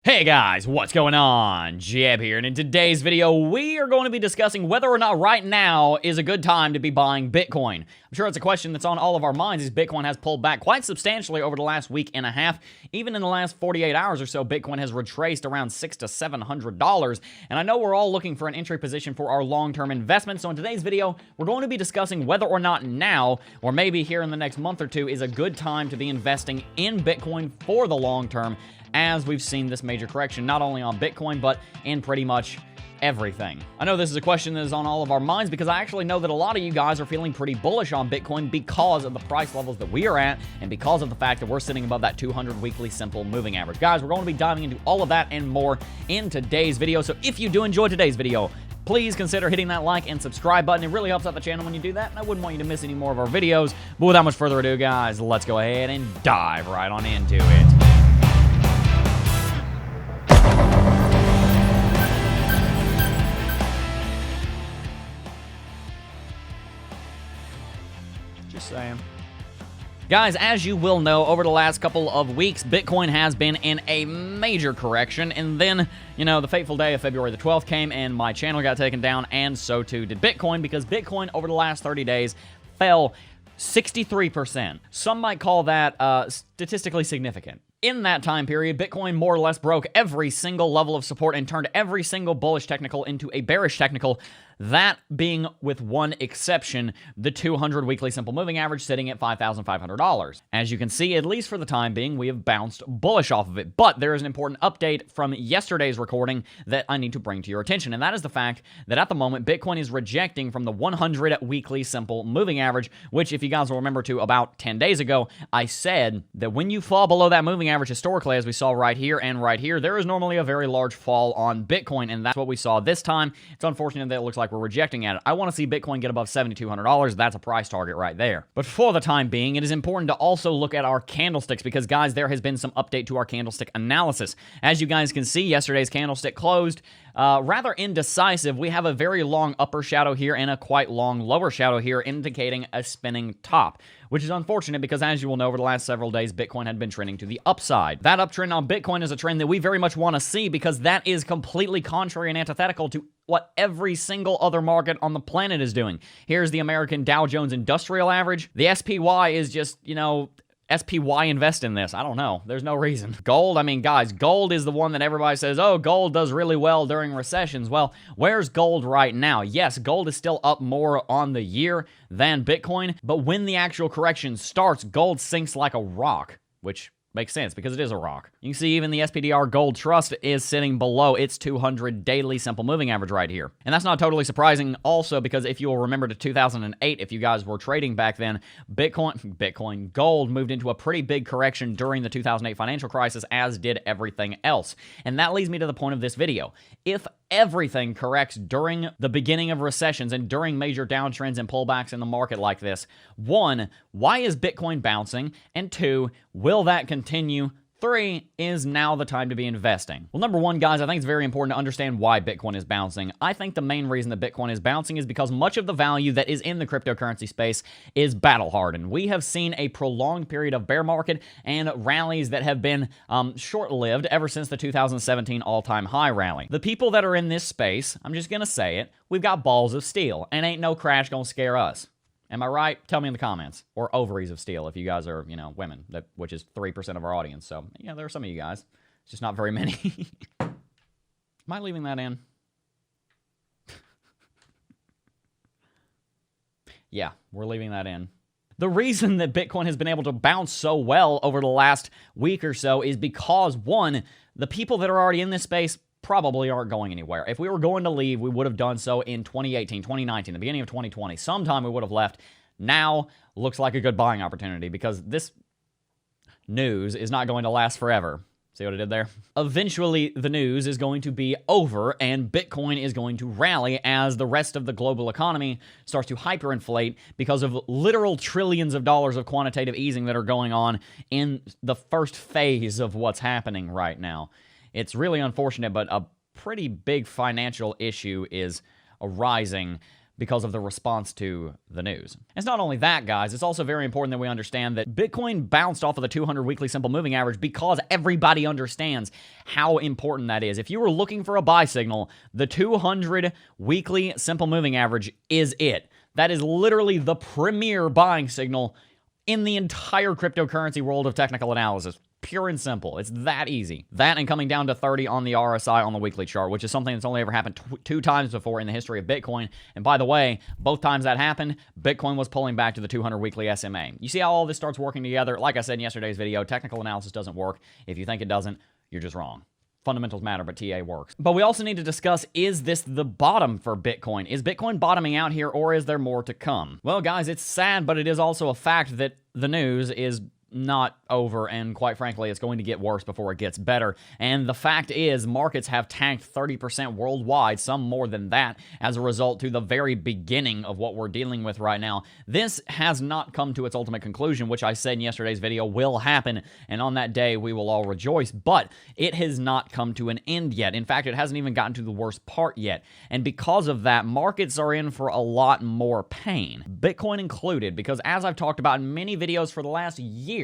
Hey guys, what's going on? Jeb here, and in today's video, we are going to be discussing whether or not right now is a good time to be buying Bitcoin. I'm sure it's a question that's on all of our minds as Bitcoin has pulled back quite substantially over the last week and a half. Even in the last 48 hours or so, Bitcoin has retraced around $600 to $700, and I know we're all looking for an entry position for our long-term investment, so in today's video, we're going to be discussing whether or not now, or maybe here in the next month or two, is a good time to be investing in Bitcoin for the long term, as we've seen this major correction, not only on Bitcoin, but in pretty much everything. I know this is a question that is on all of our minds because I actually know that a lot of you guys are feeling pretty bullish on Bitcoin because of the price levels that we are at and because of the fact that we're sitting above that 200 weekly simple moving average. Guys, we're going to be diving into all of that and more in today's video, so if you do enjoy today's video, please consider hitting that like and subscribe button. It really helps out the channel when you do that, and I wouldn't want you to miss any more of our videos. But without much further ado, guys, let's go ahead and dive right on into it. Saying. Guys, as you will know, over the last couple of weeks, Bitcoin has been in a major correction, and then, the fateful day of February the 12th came, and my channel got taken down, and so too did Bitcoin, because Bitcoin over the last 30 days fell 63%. Some might call that statistically significant. In that time period, Bitcoin more or less broke every single level of support and turned every single bullish technical into a bearish technical, that being, with one exception, the 200 weekly simple moving average sitting at $5,500. As you can see, at least for the time being, we have bounced bullish off of it. But there is an important update from yesterday's recording that I need to bring to your attention, and that is the fact that at the moment, Bitcoin is rejecting from the 100 weekly simple moving average, which, if you guys will remember to about 10 days ago, I said that when you fall below that moving average historically, as we saw right here and right here, there is normally a very large fall on Bitcoin, and that's what we saw this time. It's unfortunate that it looks like we're rejecting at it. I want to see Bitcoin get above $7,200. That's a price target right there. But for the time being, it is important to also look at our candlesticks because, guys, there has been some update to our candlestick analysis. As you guys can see, yesterday's candlestick closed rather indecisive. We have a very long upper shadow here and a quite long lower shadow here, indicating a spinning top, which is unfortunate because, as you will know, over the last several days, Bitcoin had been trending to the upside. That uptrend on Bitcoin is a trend that we very much want to see because that is completely contrary and antithetical to what every single other market on the planet is doing. Here's the American Dow Jones Industrial Average. The SPY is just, SPY invest in this. I don't know. There's no reason. Gold, guys, gold is the one that everybody says, oh, gold does really well during recessions. Well, where's gold right now? Yes, gold is still up more on the year than Bitcoin, but when the actual correction starts, gold sinks like a rock, which makes sense because it is a rock. You can see even the SPDR Gold Trust is sitting below its 200 daily simple moving average right here. And that's not totally surprising also because if you will remember to 2008, if you guys were trading back then, gold moved into a pretty big correction during the 2008 financial crisis, as did everything else. And that leads me to the point of this video. If everything corrects during the beginning of recessions and during major downtrends and pullbacks in the market like this, one, why is Bitcoin bouncing? And two, will that continue? 3, is now the time to be investing? Well, number one, guys, I think it's very important to understand why Bitcoin is bouncing. I think the main reason that Bitcoin is bouncing is because much of the value that is in the cryptocurrency space is battle-hardened. We have seen a prolonged period of bear market and rallies that have been short-lived ever since the 2017 all-time high rally. The people that are in this space, I'm just going to say it, we've got balls of steel, and ain't no crash gonna scare us. Am I right? Tell me in the comments. Or ovaries of steel if you guys are, women, which is 3% of our audience. So, there are some of you guys. It's just not very many. Am I leaving that in? Yeah, we're leaving that in. The reason that Bitcoin has been able to bounce so well over the last week or so is because, one, the people that are already in this space probably aren't going anywhere. If we were going to leave, we would have done so in 2018, 2019, the beginning of 2020. Sometime we would have left. Now looks like a good buying opportunity because this news is not going to last forever. See what I did there? Eventually, the news is going to be over and Bitcoin is going to rally as the rest of the global economy starts to hyperinflate because of literal trillions of dollars of quantitative easing that are going on in the first phase of what's happening right now. It's really unfortunate, but a pretty big financial issue is arising because of the response to the news. It's not only that, guys, it's also very important that we understand that Bitcoin bounced off of the 200 weekly simple moving average because everybody understands how important that is. If you were looking for a buy signal, the 200 weekly simple moving average is it. That is literally the premier buying signal in the entire cryptocurrency world of technical analysis. Pure and simple. It's that easy. That and coming down to 30 on the RSI on the weekly chart, which is something that's only ever happened two times before in the history of Bitcoin. And by the way, both times that happened, Bitcoin was pulling back to the 200 weekly SMA. You see how all this starts working together? Like I said in yesterday's video, technical analysis doesn't work. If you think it doesn't, you're just wrong. Fundamentals matter, but TA works. But we also need to discuss, is this the bottom for Bitcoin? Is Bitcoin bottoming out here, or is there more to come? Well, guys, it's sad, but it is also a fact that the news is not over, and quite frankly, it's going to get worse before it gets better. And the fact is, markets have tanked 30% worldwide, some more than that, as a result to the very beginning of what we're dealing with right now. This has not come to its ultimate conclusion, which I said in yesterday's video will happen, and on that day, we will all rejoice, but it has not come to an end yet. In fact, it hasn't even gotten to the worst part yet, and because of that, markets are in for a lot more pain, Bitcoin included, because as I've talked about in many videos for the last year,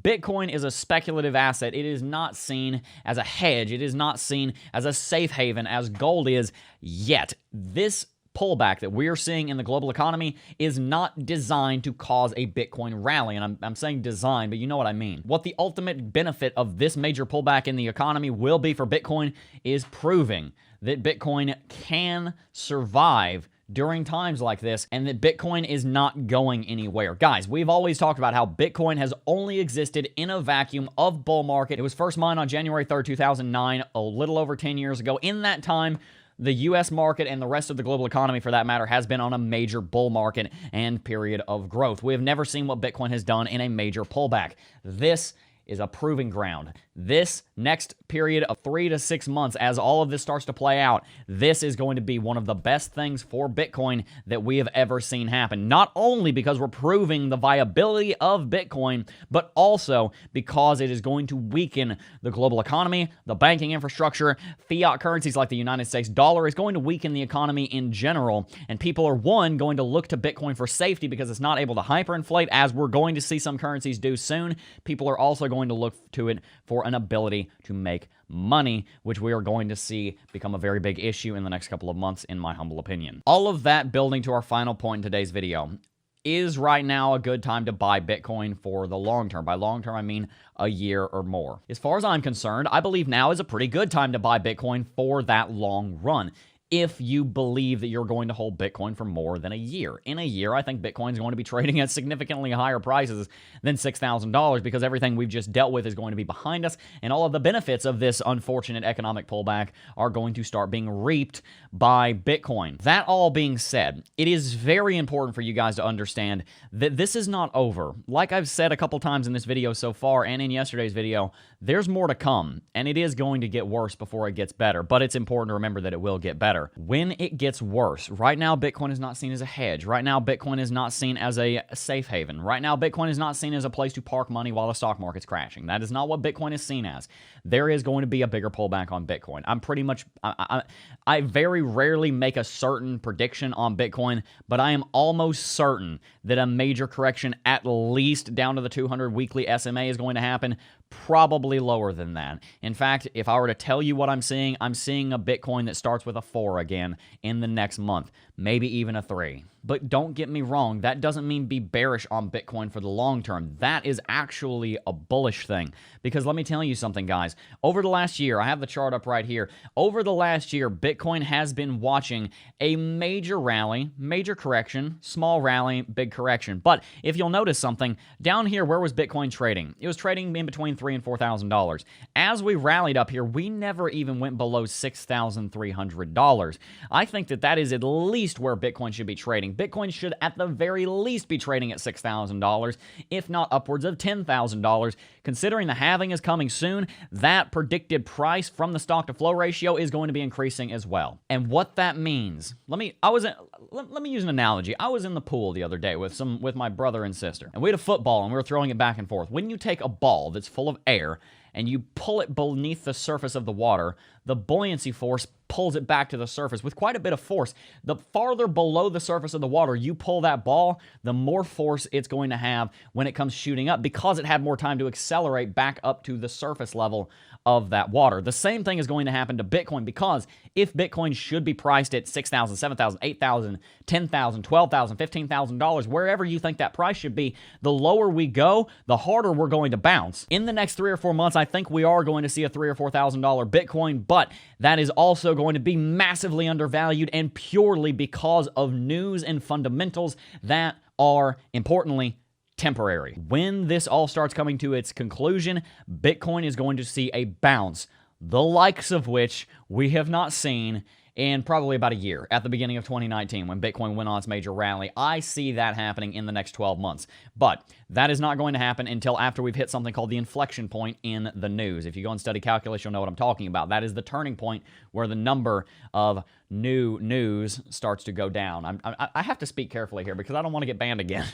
Bitcoin is a speculative asset. It is not seen as a hedge. It is not seen as a safe haven as gold is yet. This pullback that we're seeing in the global economy is not designed to cause a Bitcoin rally. And I'm saying design, but you know what I mean. What the ultimate benefit of this major pullback in the economy will be for Bitcoin is proving that Bitcoin can survive during times like this, and that Bitcoin is not going anywhere. Guys, we've always talked about how Bitcoin has only existed in a vacuum of bull market. It was first mined on January 3rd, 2009, a little over 10 years ago. In that time, the U.S. market and the rest of the global economy, for that matter, has been on a major bull market and period of growth. We have never seen what Bitcoin has done in a major pullback. This is a proving ground. This next period of 3 to 6 months, as all of this starts to play out, this is going to be one of the best things for Bitcoin that we have ever seen happen. Not only because we're proving the viability of Bitcoin, but also because it is going to weaken the global economy, the banking infrastructure, fiat currencies like the United States dollar is going to weaken the economy in general, and people are, one, going to look to Bitcoin for safety because it's not able to hyperinflate, as we're going to see some currencies do soon. People are also going to look to it for an ability to make money, which we are going to see become a very big issue in the next couple of months, in my humble opinion. All of that building to our final point in today's video. Is right now a good time to buy Bitcoin for the long term? By long term, I mean a year or more. As far as I'm concerned, I believe now is a pretty good time to buy Bitcoin for that long run, if you believe that you're going to hold Bitcoin for more than a year. In a year, I think Bitcoin is going to be trading at significantly higher prices than $6,000 because everything we've just dealt with is going to be behind us, and all of the benefits of this unfortunate economic pullback are going to start being reaped by Bitcoin. That all being said, it is very important for you guys to understand that this is not over. Like I've said a couple times in this video so far and in yesterday's video, there's more to come, and it is going to get worse before it gets better, but it's important to remember that it will get better. When it gets worse, right now Bitcoin is not seen as a hedge. Right now Bitcoin is not seen as a safe haven. Right now Bitcoin is not seen as a place to park money while the stock market's crashing. That is not what Bitcoin is seen as. There is going to be a bigger pullback on Bitcoin. I'm pretty much, I very rarely make a certain prediction on Bitcoin, but I am almost certain that a major correction, at least down to the 200 weekly SMA, is going to happen. Probably lower than that. In fact, if I were to tell you what I'm seeing a Bitcoin that starts with a 4 again in the next month, maybe even a 3. But don't get me wrong, that doesn't mean be bearish on Bitcoin for the long term. That is actually a bullish thing. Because let me tell you something, guys. Over the last year, I have the chart up right here. Over the last year, Bitcoin has been watching a major rally, major correction, small rally, big correction. But if you'll notice something, down here, where was Bitcoin trading? It was trading in between $3,000 and $4,000. As we rallied up here, we never even went below $6,300. I think that that is at least where Bitcoin should be trading. Bitcoin should at the very least be trading at $6,000, if not upwards of $10,000. Considering the halving is coming soon, that predicted price from the stock to flow ratio is going to be increasing as well. And what that means, let me use an analogy. I was in the pool the other day with my brother and sister, and we had a football and we were throwing it back and forth. When you take a ball that's full of air and you pull it beneath the surface of the water, the buoyancy force pulls it back to the surface with quite a bit of force. The farther below the surface of the water you pull that ball, the more force it's going to have when it comes shooting up because it had more time to accelerate back up to the surface level of that water. The same thing is going to happen to Bitcoin because if Bitcoin should be priced at $6,000, $7,000, $8,000, $10,000, $12,000, $15,000, wherever you think that price should be, the lower we go, the harder we're going to bounce. In the next 3 or 4 months, I think we are going to see a $3,000 or $4,000 Bitcoin, but that is also going to be massively undervalued and purely because of news and fundamentals that are, importantly, temporary. When this all starts coming to its conclusion, Bitcoin is going to see a bounce, the likes of which we have not seen in probably about a year, at the beginning of 2019 when Bitcoin went on its major rally. I see that happening in the next 12 months. But that is not going to happen until after we've hit something called the inflection point in the news. If you go and study calculus, you'll know what I'm talking about. That is the turning point where the number of new news starts to go down. I have to speak carefully here because I don't want to get banned again.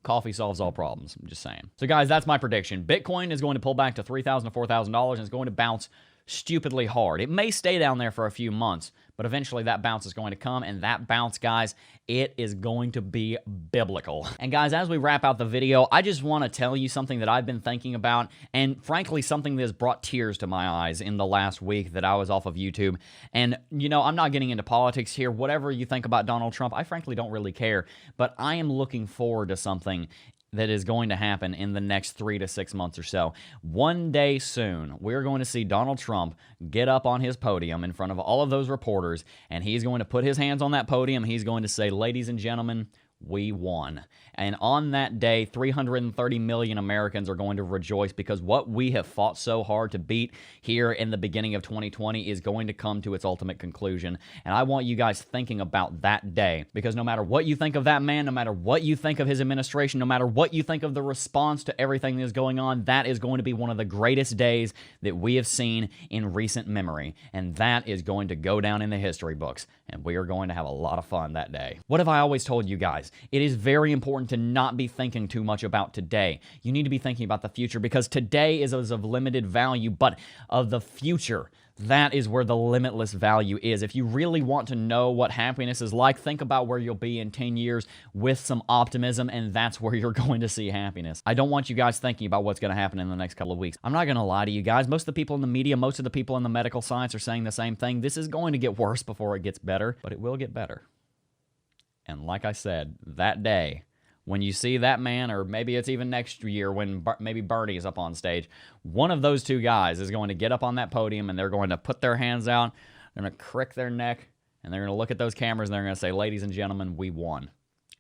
Coffee solves all problems, I'm just saying. So guys, that's my prediction. Bitcoin is going to pull back to $3,000 to $4,000 and it's going to bounce stupidly hard. It may stay down there for a few months, but eventually that bounce is going to come, and that bounce, guys, it is going to be biblical. And guys, as we wrap out the video, I just want to tell you something that I've been thinking about, and frankly, something that has brought tears to my eyes in the last week that I was off of YouTube. And, you know, I'm not getting into politics here. Whatever you think about Donald Trump, I frankly don't really care, but I am looking forward to something that is going to happen in the next 3 to 6 months or so. One day soon, we're going to see Donald Trump get up on his podium in front of all of those reporters, and he's going to put his hands on that podium. He's going to say, "Ladies and gentlemen, we won." And on that day, 330 million Americans are going to rejoice because what we have fought so hard to beat here in the beginning of 2020 is going to come to its ultimate conclusion. And I want you guys thinking about that day, because no matter what you think of that man, no matter what you think of his administration, no matter what you think of the response to everything that is going on, that is going to be one of the greatest days that we have seen in recent memory. And that is going to go down in the history books. And we are going to have a lot of fun that day. What have I always told you guys? It is very important to not be thinking too much about today. You need to be thinking about the future, because today is of limited value, but of the future, that is where the limitless value is. If you really want to know what happiness is like, think about where you'll be in 10 years with some optimism, and that's where you're going to see happiness. I don't want you guys thinking about what's going to happen in the next couple of weeks. I'm not going to lie to you guys. Most of the people in the media, most of the people in the medical science are saying the same thing. This is going to get worse before it gets better, but it will get better. And like I said, that day, when you see that man, or maybe it's even next year when maybe Bernie is up on stage, one of those two guys is going to get up on that podium and they're going to put their hands out, they're going to crick their neck, and they're going to look at those cameras and they're going to say, "Ladies and gentlemen, we won."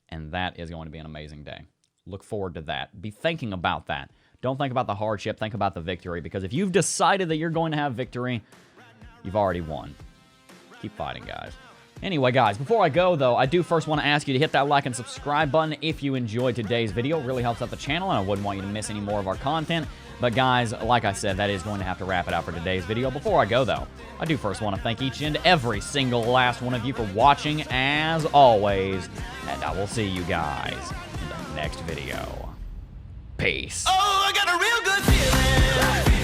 And that is going to be an amazing day. Look forward to that. Be thinking about that. Don't think about the hardship. Think about the victory, because if you've decided that you're going to have victory, you've already won. Keep fighting, guys. Anyway, guys, before I go, though, I do first want to ask you to hit that like and subscribe button if you enjoyed today's video. It really helps out the channel, and I wouldn't want you to miss any more of our content. But, guys, like I said, that is going to have to wrap it out for today's video. Before I go, though, I do first want to thank each and every single last one of you for watching, as always. And I will see you guys in the next video. Peace. Oh, I got a real good feeling.